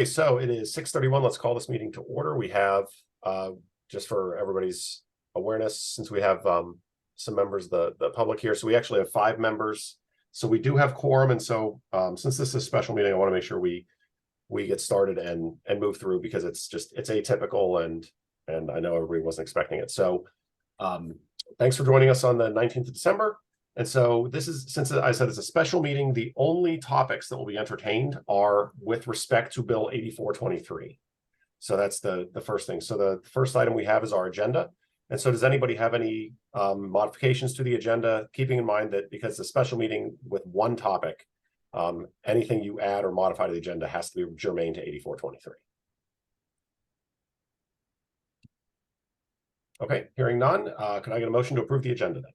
Okay, so it is 6:31. Let's call this meeting to order. We have, just for everybody's awareness, since we have some members of the public here, so we actually have 5 members. So we do have quorum, and so since this is a special meeting, I want to make sure we get started and move through, because it's atypical, and I know everybody wasn't expecting it. So thanks for joining us on the 19th of December. And so this is, since I said it's a special meeting, the only topics that will be entertained are with respect to Bill 8423. So that's the first thing. So the first item we have is our agenda. And so does anybody have any modifications to the agenda, keeping in mind that because it's a special meeting with one topic, anything you add or modify to the agenda has to be germane to 8423. Okay, hearing none, can I get a motion to approve the agenda then?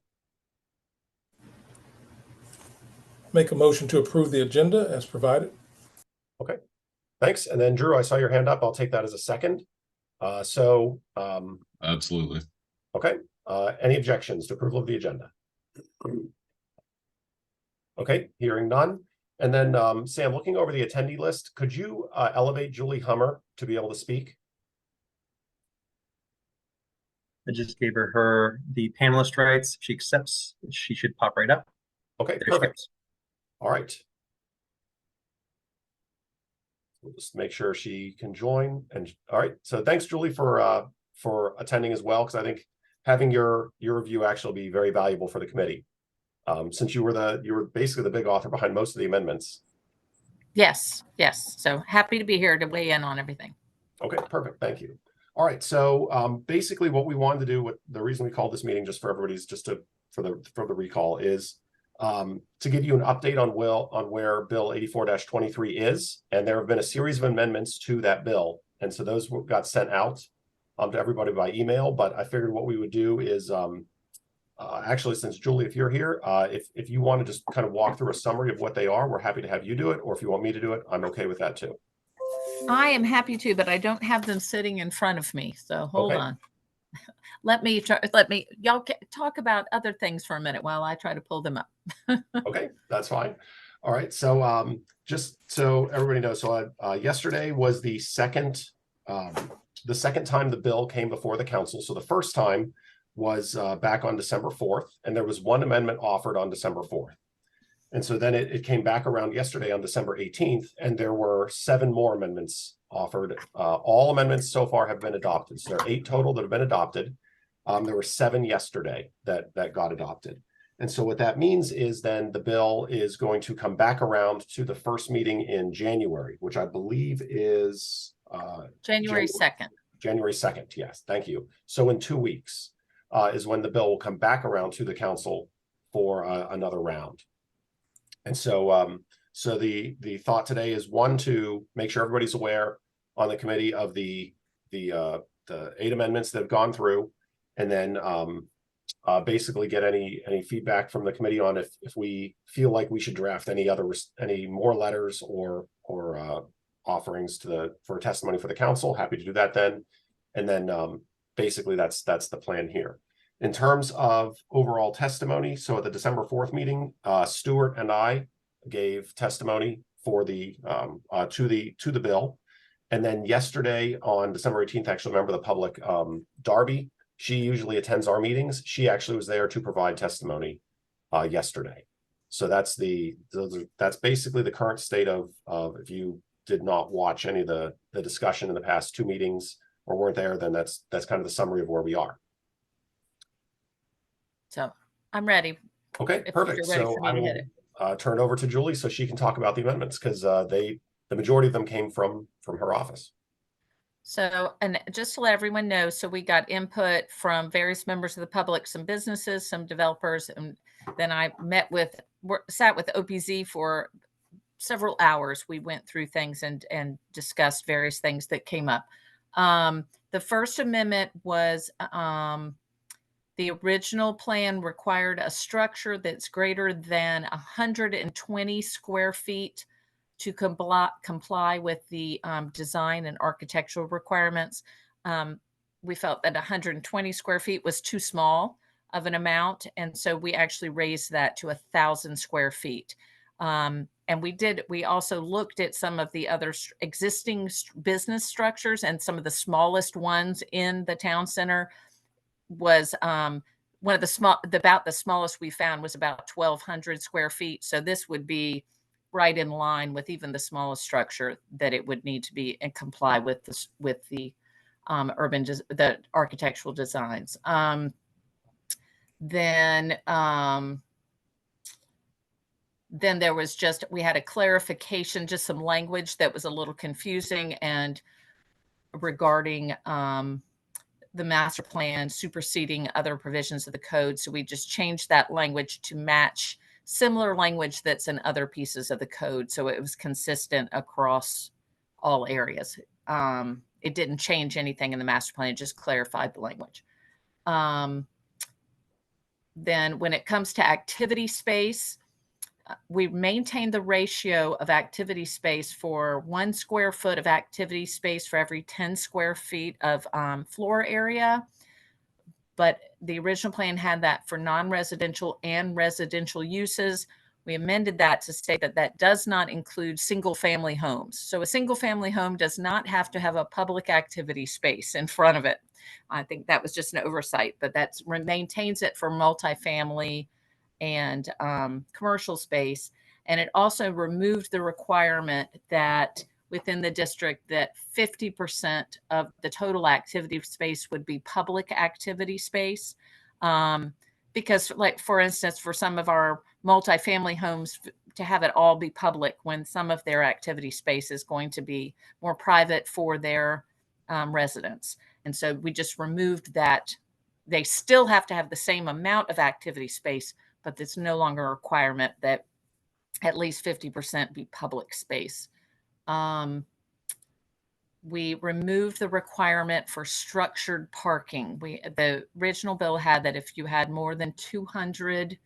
Make a motion to approve the agenda as provided. Okay, thanks. And then Drew, I saw your hand up. I'll take that as a second. Absolutely. Okay, any objections to approval of the agenda? Okay, hearing none. And then Sam, looking over the attendee list, could you elevate Julie Hummer to be able to speak? I just gave her the panelist rights. If she accepts, she should pop right up. Okay, There perfect. All right. We'll just make sure she can join. And all right, so thanks, Julie, for attending as well, because I think having your review actually will be very valuable for the committee, since you were basically the big author behind most of the amendments. Yes. So happy to be here to weigh in on everything. Okay, perfect. Thank you. All right, so basically what we wanted to do, with the reason we called this meeting, just for everybody's, for the recall, is to give you an update on where Bill 84-23 is. And there have been a series of amendments to that bill, and so those got sent out to everybody by email. But I figured what we would do is actually, since Julie, if you're here, if you want to just kind of walk through a summary of what they are, we're happy to have you do it. Or if you want me to do it, I'm okay with that too. I am happy to, but I don't have them sitting in front of me. So hold on. Let me y'all talk about other things for a minute while I try to pull them up. Okay, that's fine. All right. So just so everybody knows, so yesterday was the second time the bill came before the council. So the first time was back on December 4th, and there was one amendment offered on December 4th. And so then it came back around yesterday on December 18th, and there were 7 more amendments offered. All amendments so far have been adopted. So there are 8 total that have been adopted. There were 7 yesterday that got adopted. And so what that means is then the bill is going to come back around to the first meeting in January, which I believe is January 2nd. January 2nd, yes, thank you. So in 2 weeks is when the bill will come back around to the council for another round. And so so the thought today is, one, to make sure everybody's aware on the committee of the 8 amendments that have gone through, and then basically get any feedback from the committee on if we feel like we should draft any more letters or offerings for testimony for the council. Happy to do that then. And then basically that's the plan here. In terms of overall testimony, so at the December 4th meeting, Stuart and I gave testimony for the to the bill. And then yesterday on December 18th, actually, a member of the public, Darby, she usually attends our meetings. She actually was there to provide testimony yesterday. So that's basically the current state of if you did not watch any of the discussion in the past 2 meetings or weren't there, then that's kind of the summary of where we are. So I'm ready. Okay, perfect. So I will turn it over to Julie so she can talk about the amendments, because the majority of them came from her office. So, and just to let everyone know, so we got input from various members of the public, some businesses, some developers, and then I sat with OPZ for several hours. We went through things and discussed various things that came up. The first amendment was the original plan required a structure that's greater than 120 square feet to comply with the design and architectural requirements. We felt that 120 square feet was too small of an amount, and so we actually raised that to 1,000 square feet. And we also looked at some of the other existing business structures, and some of the smallest ones in the town center was one of the smallest we found was about 1,200 square feet. So this would be right in line with even the smallest structure that it would need to be and comply with the the architectural designs. Then there was we had a clarification, just some language that was a little confusing and regarding the master plan superseding other provisions of the code. So we just changed that language to match similar language that's in other pieces of the code. So it was consistent across all areas. It didn't change anything in the master plan, it just clarified the language. Then when it comes to activity space, we maintain the ratio of activity space for 1 square foot of activity space for every 10 square feet of floor area. But the original plan had that for non-residential and residential uses. We amended that to say that that does not include single family homes. So a single family home does not have to have a public activity space in front of it. I think that was just an oversight, but that maintains it for multifamily and commercial space. And it also removed the requirement that within the district that 50% of the total activity space would be public activity space. Because like, for instance, for some of our multifamily homes, to have it all be public when some of their activity space is going to be more private for their residents. And so we just removed that. They still have to have the same amount of activity space, but it's no longer a requirement that at least 50% be public space. We removed the requirement for structured parking. The original bill had that if you had more than 200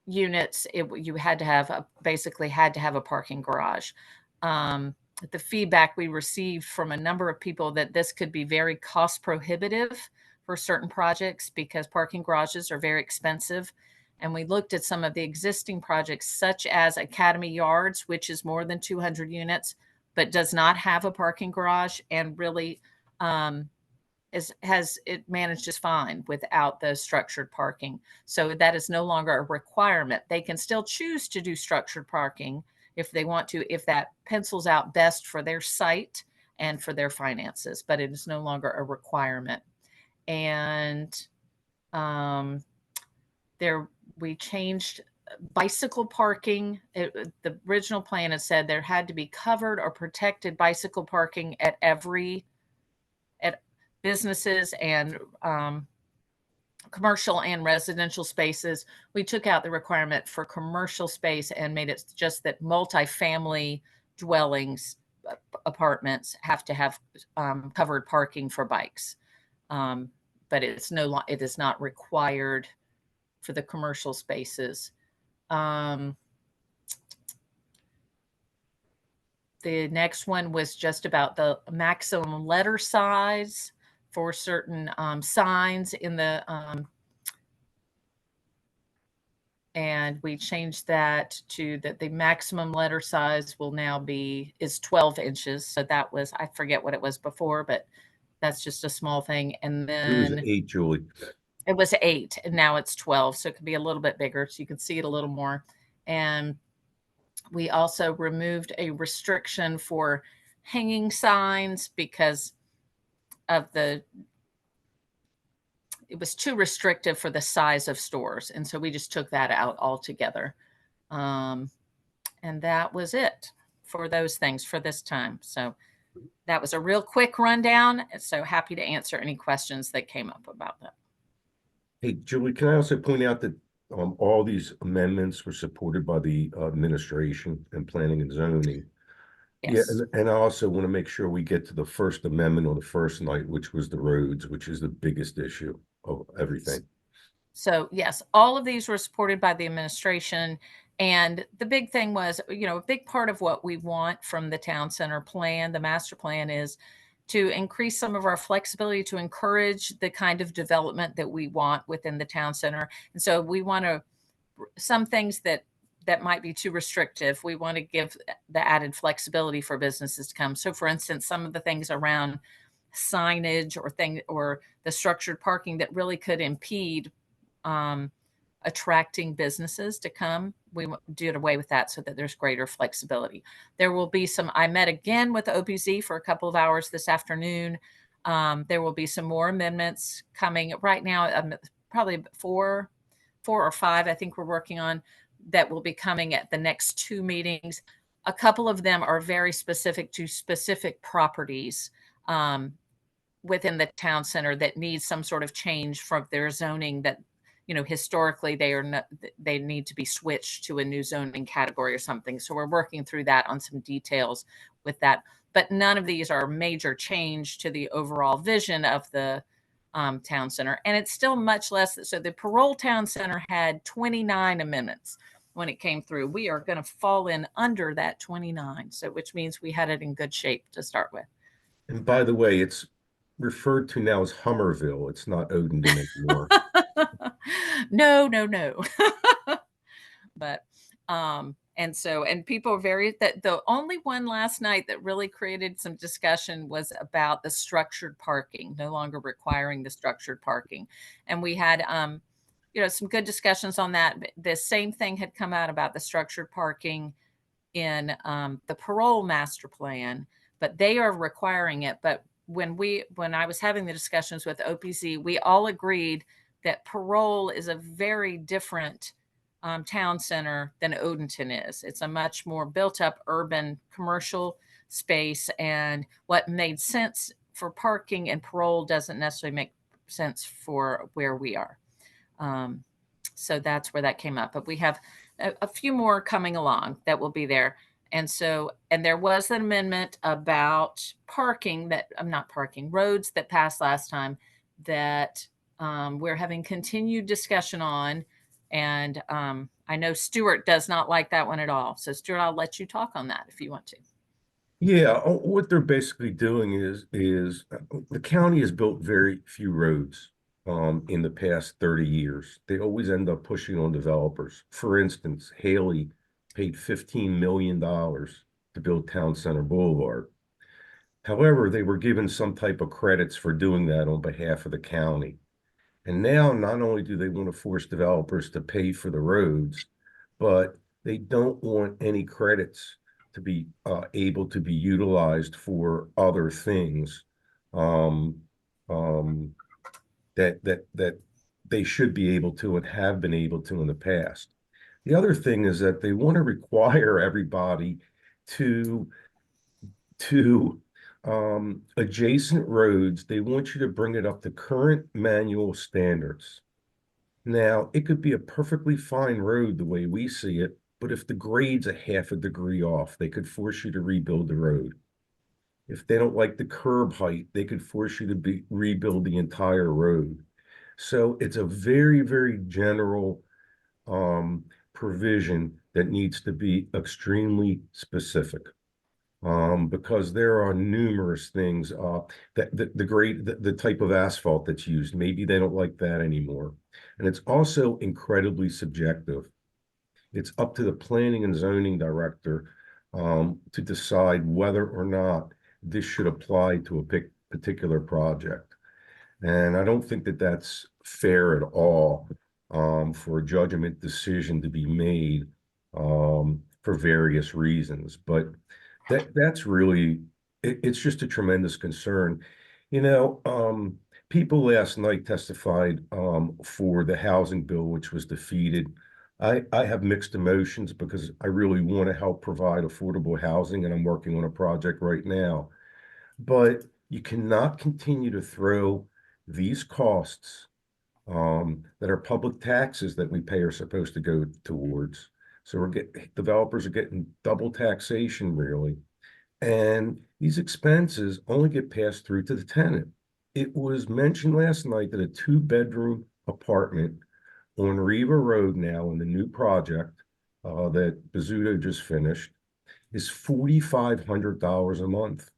units, you had to have basically had to have a parking garage. The feedback we received from a number of people that this could be very cost prohibitive for certain projects because parking garages are very expensive. And we looked at some of the existing projects, such as Academy Yards, which is more than 200 units, but does not have a parking garage, and really has it managed just fine without the structured parking. So that is no longer a requirement. They can still choose to do structured parking if they want to, if that pencils out best for their site and for their finances, but it is no longer a requirement. And we changed bicycle parking. The original plan had said there had to be covered or protected bicycle parking at businesses and commercial and residential spaces. We took out the requirement for commercial space and made it just that multifamily dwellings, apartments have to have covered parking for bikes. But it is not required for the commercial spaces. The next one was just about the maximum letter size for certain signs in the, and we changed that to that the maximum letter size will now is 12 inches. So that was, I forget what it was before, but that's just a small thing. And It was then 8, Julie. it was 8 and now it's 12. So it could be a little bit bigger so you can see it a little more. And we also removed a restriction for hanging signs because of it was too restrictive for the size of stores. And so we just took that out altogether. And that was it for those things for this time. So that was a real quick rundown. So happy to answer any questions that came up about that. Hey, Julie, can I also point out that all these amendments were supported by the administration and planning and zoning? Yes. Yeah, and I also want to make sure we get to the First Amendment on the first night, which was the roads, which is the biggest issue of everything. So yes, all of these were supported by the administration. And the big thing was, a big part of what we want from the town center plan, the master plan, is to increase some of our flexibility to encourage the kind of development that we want within the town center. And so we want to some things that might be too restrictive. We want to give the added flexibility for businesses to come. So for instance, some of the things around signage or the structured parking that really could impede attracting businesses to come, we did away with that so that there's greater flexibility. There will be I met again with OPZ for a couple of hours this afternoon. There will be some more amendments coming right now, probably four or five, I think we're working on, that will be coming at the next two meetings. A couple of them are very specific to specific properties within the town center that needs some sort of change from their zoning that, historically they need to be switched to a new zoning category or something. So we're working through that on some details with that. But none of these are a major change to the overall vision of the town center. And it's still much less. So the Parole Town Center had 29 amendments when it came through. We are going to fall in under that 29. So which means we had it in good shape to start with. And by the way, it's referred to now as Hummerville. It's not Odenton anymore. No. But and people are that the only one last night that really created some discussion was about the structured parking, no longer requiring the structured parking. And we had some good discussions on that. The same thing had come out about the structured parking in the parole master plan, but they are requiring it. But when I was having the discussions with OPZ, we all agreed that parole is a very different town center than Odenton is. It's a much more built up urban commercial space, and what made sense for parking and parole doesn't necessarily make sense for where we are. So that's where that came up. But we have a few more coming along that will be there. And there was an amendment about roads that passed last time that we're having continued discussion on. And I know Stuart does not like that one at all. So Stuart, I'll let you talk on that if you want to. Yeah, what they're basically doing is the county has built very few roads in the past 30 years. They always end up pushing on developers. For instance, Haley paid $15 million to build Town Center Boulevard. However, they were given some type of credits for doing that on behalf of the county. And now not only do they want to force developers to pay for the roads, but they don't want any credits to be able to be utilized for other things that they should be able to and have been able to in the past. The other thing is that they want to require everybody to adjacent roads. They want you to bring it up to current manual standards. Now, it could be a perfectly fine road the way we see it, but if the grade's a half a degree off, they could force you to rebuild the road. If they don't like the curb height, they could force you to rebuild the entire road. So it's a very, very general provision that needs to be extremely specific. Because there are numerous things that the type of asphalt that's used, maybe they don't like that anymore. And it's also incredibly subjective. It's up to the planning and zoning director to decide whether or not this should apply to a particular project. And I don't think that that's fair at all for a judgment decision to be made for various reasons. But that's really, it's just a tremendous concern. People last night testified for the housing bill, which was defeated. I have mixed emotions because I really want to help provide affordable housing, and I'm working on a project right now. But you cannot continue to throw these costs that are public taxes that we pay are supposed to go towards. So developers are getting double taxation, really. And these expenses only get passed through to the tenant. It was mentioned last night that a 2-bedroom apartment on Riva Road now in the new project that Bizzuto just finished is $4,500 a month.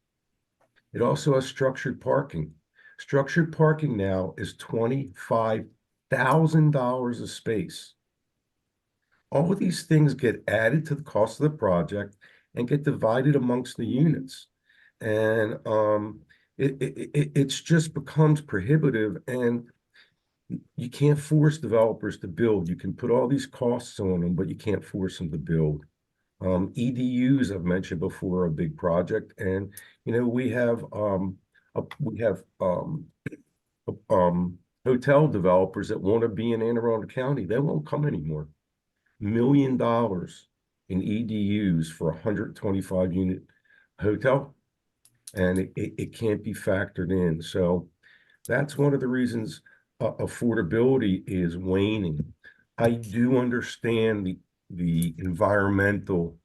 It also has structured parking. Structured parking now is $25,000 a space. all of these things get added to the cost of the project and get divided amongst the units. And it's just becomes prohibitive, and you can't force developers to build. You can put all these costs on them, but you can't force them to build. EDUs, I've mentioned before, are a big project, and we have hotel developers that want to be in Anne Arundel County. They won't come anymore. $1 million in EDUs for a 125 unit hotel, and it can't be factored in. So that's one of the reasons affordability is waning. I do understand the environmental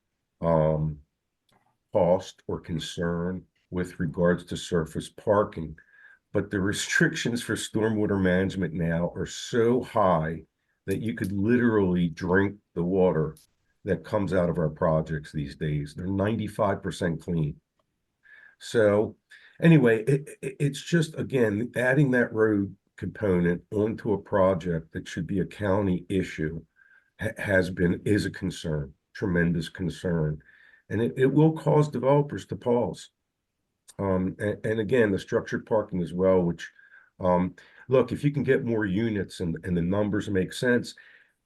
cost or concern with regards to surface parking, but the restrictions for stormwater management now are so high that you could literally drink the water that comes out of our projects these days. They're 95% clean. So anyway, it's just, again, adding that road component onto a project that should be a county issue is a concern, tremendous concern. And it will cause developers to pause. And again, the structured parking as well, which, look, if you can get more units and the numbers make sense,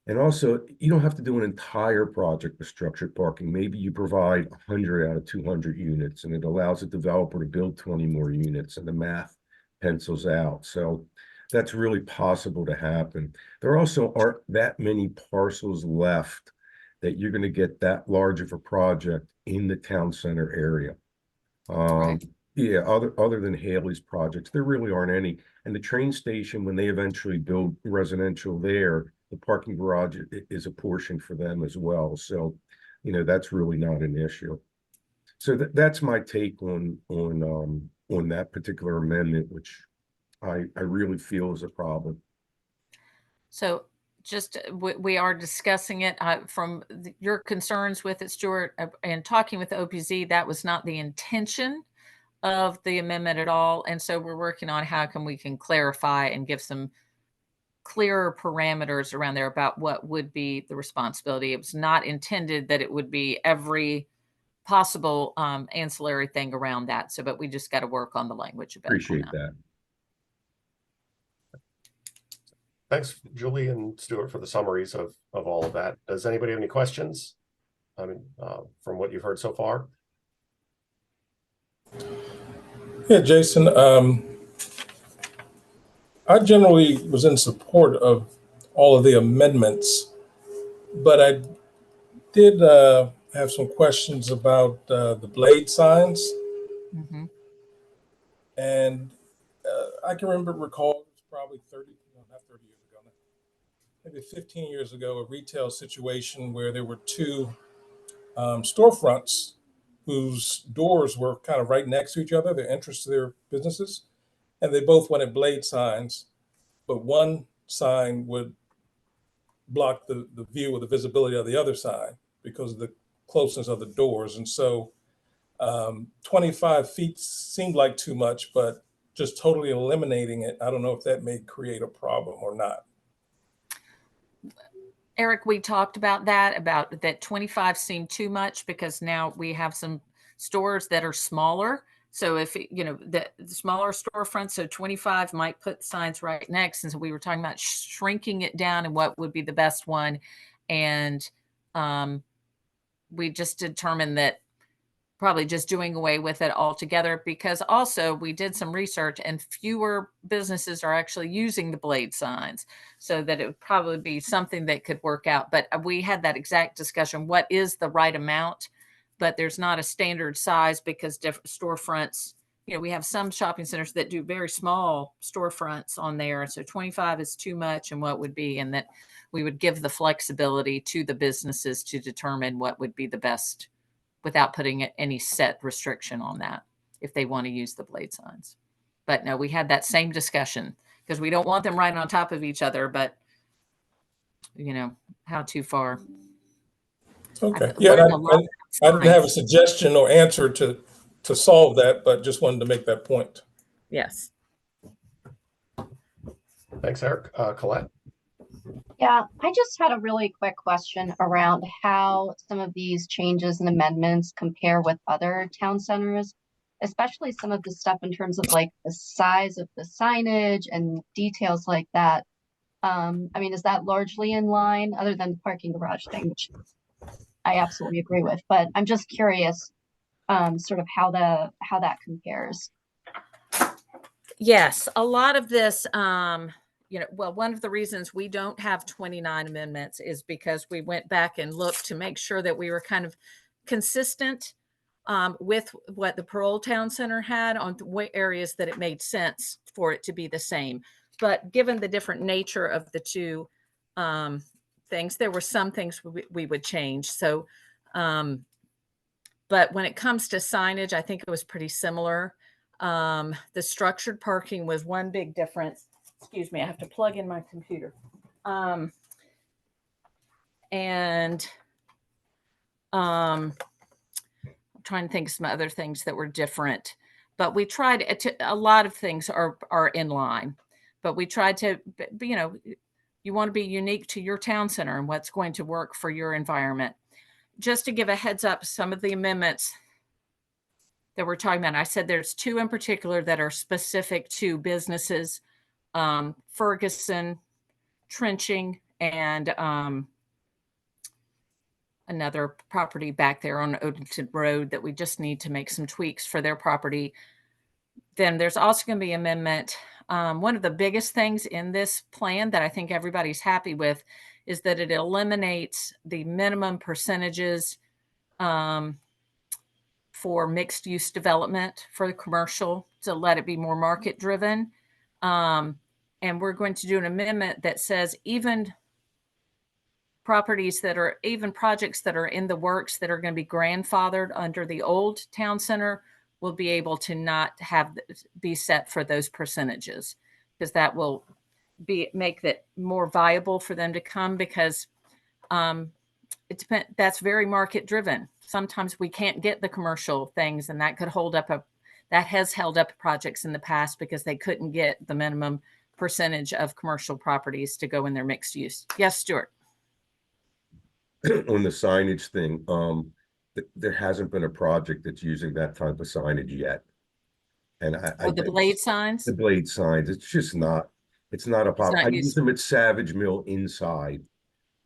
and also you don't have to do an entire project with structured parking. Maybe you provide 100 out of 200 units, and it allows a developer to build 20 more units, and the math pencils out. So that's really possible to happen. There also aren't that many parcels left that you're going to get that large of a project in the town center area. Right. Yeah, other than Haley's projects, there really aren't any. And the train station, when they eventually build residential there, the parking garage is a portion for them as well. So, that's really not an issue. So that's my take on that particular amendment, which I really feel is a problem. So just we are discussing it from your concerns with it, Stuart, and talking with the OPZ. That was not the intention of the amendment at all. And so we're working on how we can clarify and give some clearer parameters around there about what would be the responsibility. It was not intended that it would be every possible ancillary thing around that. So, but we just got to work on the language a bit. Appreciate that. Thanks, Julie and Stuart, for the summaries of all of that. Does anybody have any questions? I mean, from what you've heard so far? Yeah, Jason, I generally was in support of all of the amendments, but I did have some questions about the blade signs. Mhm. And I can recall, it was probably 30, no, not 30 years ago, maybe 15 years ago, a retail situation where there were two storefronts whose doors were kind of right next to each other, the entrance to their businesses, and they both wanted blade signs, but one sign would block the view or the visibility of the other sign because of the closeness of the doors. And so 25 feet seemed like too much, but just totally eliminating it, I don't know if that may create a problem or not. Eric, we talked about that 25 seemed too much because now we have some stores that are smaller. So if, the smaller storefront, so 25 might put signs right next. And so we were talking about shrinking it down and what would be the best one. And we just determined that probably just doing away with it altogether, because also we did some research and fewer businesses are actually using the blade signs, so that it would probably be something that could work out. But we had that exact discussion. What is the right amount? But there's not a standard size because different storefronts, we have some shopping centers that do very small storefronts on there. So 25 is too much, and what would be, and that we would give the flexibility to the businesses to determine what would be the best without putting any set restriction on that if they want to use the blade signs. But no, we had that same discussion because we don't want them right on top of each other, but how too far? Okay. Yeah, I didn't have a suggestion or answer to solve that, but just wanted to make that point. Yes. Thanks, Eric. Colette? Yeah, I just had a really quick question around how some of these changes and amendments compare with other town centers, especially some of the stuff in terms of like the size of the signage and details like that. I mean, is that largely in line other than the parking garage thing, which I absolutely agree with, but I'm just curious, sort of how that compares. Yes, a lot of this, well, one of the reasons we don't have 29 amendments is because we went back and looked to make sure that we were kind of consistent with what the Parole Town Center had on areas that it made sense for it to be the same. But given the different nature of the two things, there were some things we would change. So, but when it comes to signage, I think it was pretty similar. The structured parking was one big difference. Excuse me, I have to plug in my computer. And I'm trying to think of some other things that were different, but we tried to, a lot of things are in line, but we tried to, you want to be unique to your town center and what's going to work for your environment. Just to give a heads up, some of the amendments that we're talking about, I said there's two in particular that are specific to businesses, Ferguson, Trenching, and another property back there on Odenton Road that we just need to make some tweaks for their property. Then there's also going to be amendment. One of the biggest things in this plan that I think everybody's happy with is that it eliminates the minimum percentages for mixed use development for the commercial to let it be more market driven. And we're going to do an amendment that says even projects that are in the works that are going to be grandfathered under the old town center will be able to not be set for those percentages, because that will make that more viable for them to come, because that's very market driven. Sometimes we can't get the commercial things, and that has held up projects in the past because they couldn't get the minimum percentage of commercial properties to go in their mixed use. Yes, Stuart. On the signage thing, there hasn't been a project that's using that type of signage yet. And The blade signs? The blade signs, it's just not, it's not a pop. I use them at Savage Mill inside.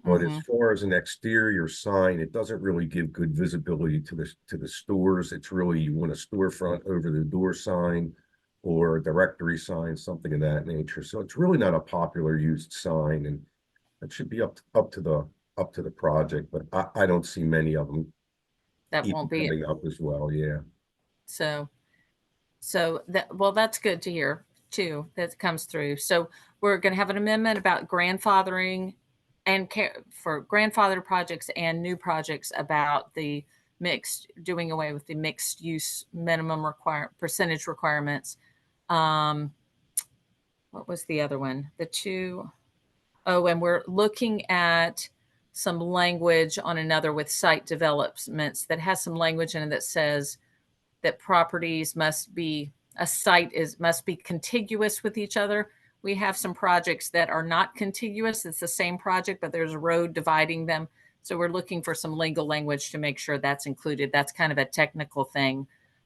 But as far as an exterior sign, it doesn't really give good visibility to the stores. It's really, you want a storefront over the door sign or a directory sign, something of that nature. So it's really not a popular used sign, and it should be up to the project. But I don't see many of them That won't be coming up as well. Yeah. So that's good to hear too, that comes through. So we're going to have an amendment about grandfathering and for grandfathered projects and new projects about the doing away with the mixed use minimum percentage requirements. What was the other one? And we're looking at some language on another with site developments that has some language in it that says that properties must be contiguous with each other. We have some projects that are not contiguous. It's the same project, but there's a road dividing them. So we're looking for some legal language to make sure that's included. That's kind of a technical thing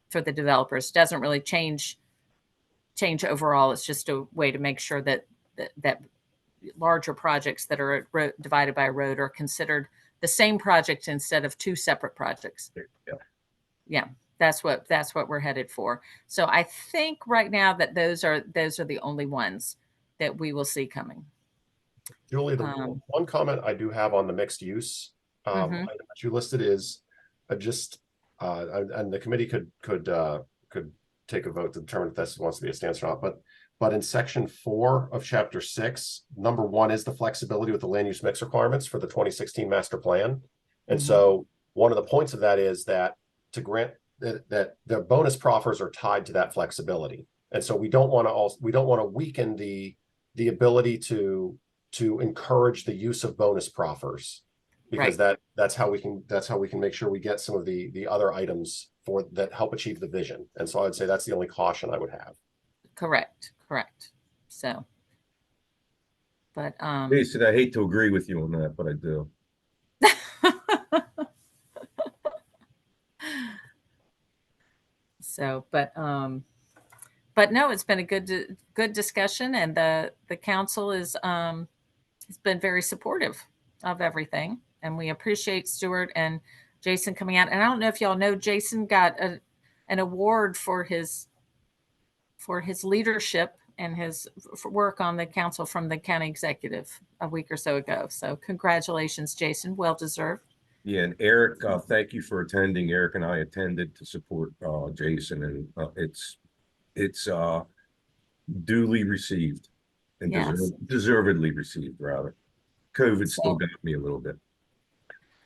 for the developers. It doesn't really change overall. It's just a way to make sure that larger projects that are divided by a road are considered the same project instead of two separate projects. Yeah. That's what we're headed for. So I think right now that those are the only ones that we will see coming. Julie, the one comment I do have on the mixed use item that you listed is and the committee could take a vote to determine if this wants to be a stance or not. But in section 4 of chapter 6, number 1 is the flexibility with the land use mix requirements for the 2016 master plan. And so one of the points of that is that to grant that the bonus proffers are tied to that flexibility. And so we don't want to weaken the ability to encourage the use of bonus proffers, because that's how we can make sure we get some of the other items that help achieve the vision. And so I'd say that's the only caution I would have. Correct. So, But Jason, I hate to agree with you on that, but I do. so, but no, it's been a good discussion, and the council is has been very supportive of everything, and we appreciate Stuart and Jason coming out. And I don't know if y'all know, Jason got an award for his leadership and his work on the council from the county executive a week or so ago. So congratulations, Jason. Well deserved. Yeah, and Eric, thank you for attending. Eric and I attended to support Jason, and it's duly received and Yes. deservedly received, rather. COVID still got me a little bit.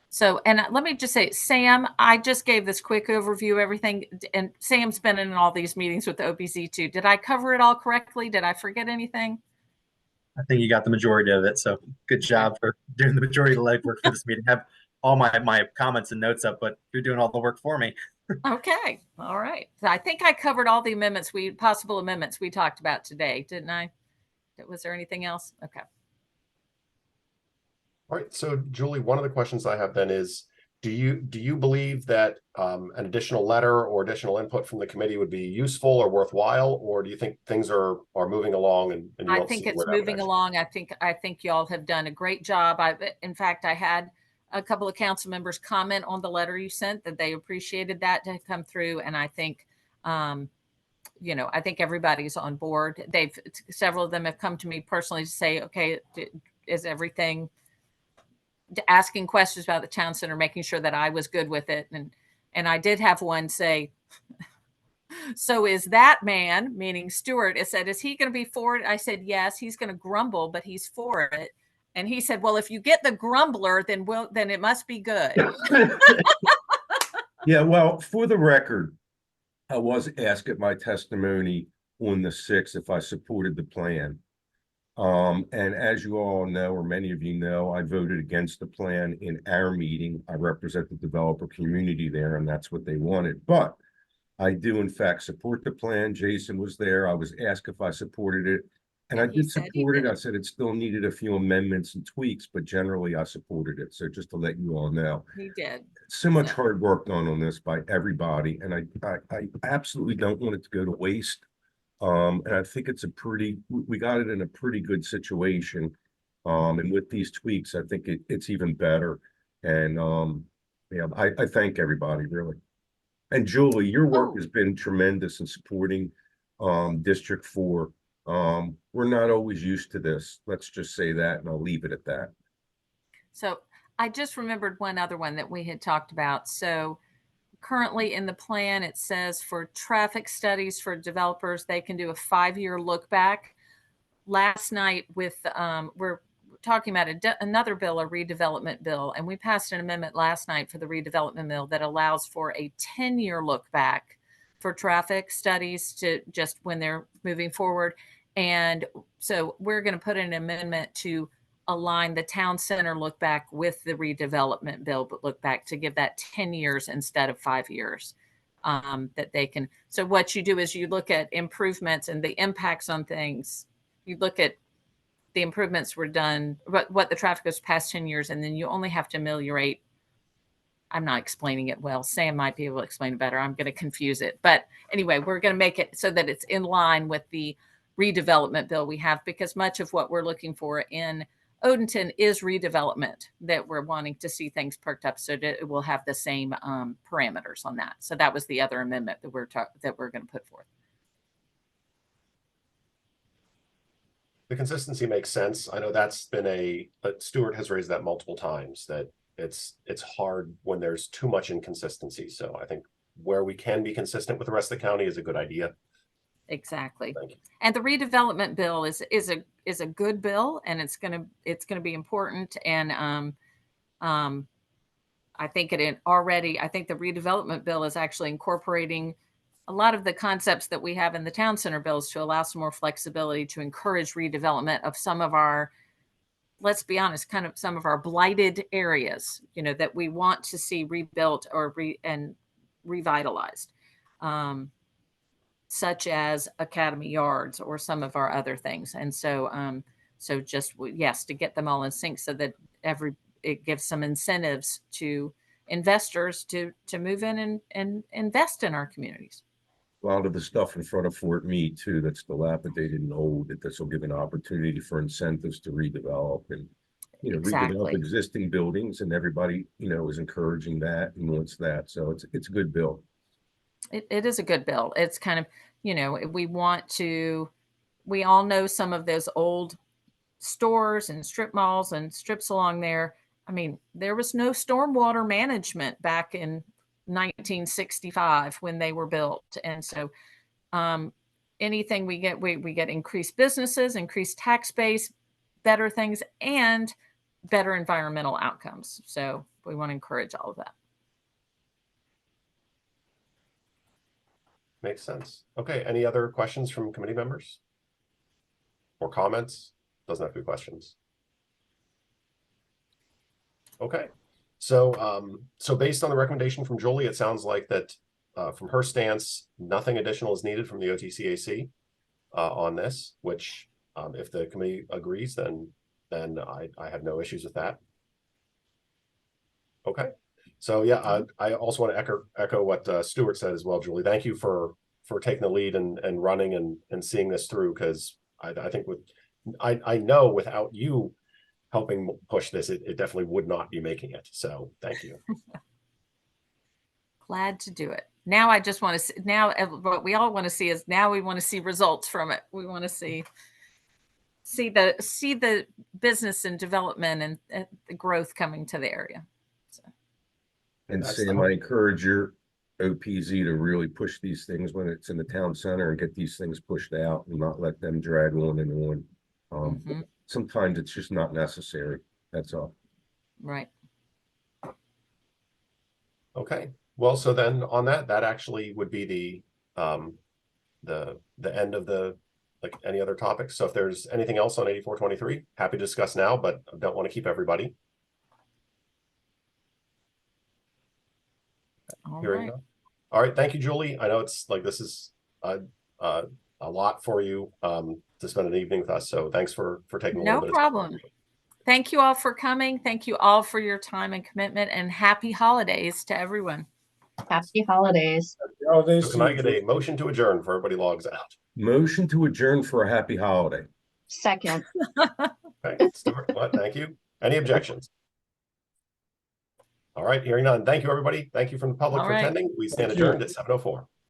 So, and let me just say, Sam, I just gave this quick overview of everything, and Sam's been in all these meetings with the OPC too. Did I cover it all correctly? Did I forget anything? I think you got the majority of it. So good job for doing the majority of the legwork for this meeting. I have all my comments and notes up, but you're doing all the work for me. Okay. All right. So I think I covered all the possible amendments we talked about today, didn't I? Was there anything else? Okay. All right. So Julie, one of the questions I have then is, do you believe that an additional letter or additional input from the committee would be useful or worthwhile, or do you think things are moving along and you I don't think see it's where that would moving actually- along. I think y'all have done a great job. In fact, I had a couple of council members comment on the letter you sent that they appreciated that to come through. And I think, I think everybody's on board. Several of them have come to me personally to say, okay, is everything, asking questions about the town center, making sure that I was good with it. And I did have one say, so is that man, meaning Stuart, it said, is he going to be for it? I said, yes, he's going to grumble, but he's for it. And he said, well, if you get the grumbler, then it must be good. Yeah, well, for the record, I was asked at my testimony on the 6th if I supported the plan. And as you all know, or many of you know, I voted against the plan in our meeting. I represent the developer community there, and that's what they wanted. But I do, in fact, support the plan. Jason was there. I was asked if I supported it, and I did support it. I said it still needed a few amendments and tweaks, but generally I supported it. So just to let you all know. He did. So much hard work done on this by everybody, and I absolutely don't want it to go to waste. And I think we got it in a pretty good situation. And with these tweaks, I think it's even better. And yeah, I thank everybody, really. And Julie, your work has been tremendous in supporting District 4. We're not always used to this. Let's just say that, and I'll leave it at that. So I just remembered one other one that we had talked about. So currently in the plan, it says for traffic studies for developers, they can do a 5-year look back. Last night we're talking about another bill, a redevelopment bill, and we passed an amendment last night for the redevelopment bill that allows for a 10-year look back for traffic studies to just when they're moving forward. And so we're going to put in an amendment to align the town center look back with the redevelopment bill, but look back to give that 10 years instead of 5 years, that they can. So what you do is you look at improvements and the impacts on things. You look at the improvements were done, what the traffic was past 10 years, and then you only have to ameliorate. I'm not explaining it well. Sam might be able to explain it better. I'm going to confuse it. But anyway, we're going to make it so that it's in line with the redevelopment bill we have, because much of what we're looking for in Odenton is redevelopment, that we're wanting to see things perked up so that it will have the same parameters on that. So that was the other amendment that we're going to put forth. The consistency makes sense. I know that's been but Stuart has raised that multiple times, that it's hard when there's too much inconsistency. So I think where we can be consistent with the rest of the county is a good idea. Exactly. Thank you. And the redevelopment bill is a good bill, and it's gonna be important. And I think I think the redevelopment bill is actually incorporating a lot of the concepts that we have in the town center bills to allow some more flexibility to encourage redevelopment of some of our, let's be honest, kind of some of our blighted areas, that we want to see rebuilt or revitalized, such as Academy Yards or some of our other things. And so So just, yes, to get them all in sync so that it gives some incentives to investors to move in and invest in our communities. A lot of the stuff in front of Fort Meade too, that's dilapidated and old, that this will give an opportunity for incentives to redevelop and, redevelop Exactly. existing buildings, and everybody, is encouraging that and wants that. So it's a good bill. It is a good bill. It's kind of, we all know some of those old stores and strip malls and strips along there. I mean, there was no stormwater management back in 1965 when they were built. And so anything we get increased businesses, increased tax base, better things, and better environmental outcomes. So we want to encourage all of that. Makes sense. Okay, any other questions from committee members? Or comments? Doesn't have to be questions. Okay, so so based on the recommendation from Julie, it sounds like that from her stance, nothing additional is needed from the OTCAC on this, which if the committee agrees, then I have no issues with that. Okay, so yeah, I also want to echo what Stuart said as well, Julie. Thank you for taking the lead and running and seeing this through, because I think I know without you helping push this, it definitely would not be making it. So thank you. Glad to do it. Now I just want to see, now what we all want to see is, now we want to see results from it. We want to see the business and development and the growth coming to the area. So. And Sam, I encourage your OPZ to really push these things when it's in the town center and get these things pushed out and not let them drag on and on. Sometimes it's just not necessary. That's all. Right. Okay. Well, so then on that actually would be the end of the, like, any other topics. So if there's anything else on 8423, happy to discuss now, but I don't want to keep everybody. All right. Thank you, Julie. I know it's like, this is a lot for you to spend an evening with us. So thanks for taking a little bit of time. No problem. Thank you all for coming. Thank you all for your time and commitment, and happy holidays to everyone. Happy holidays. Happy holidays. So can I get a motion to adjourn before everybody logs out? Motion to adjourn for a happy holiday. Second. Okay, Stuart, thank you. Any objections? All right, hearing none. Thank you, everybody. Thank you from the public for attending. We stand adjourned at 7:04.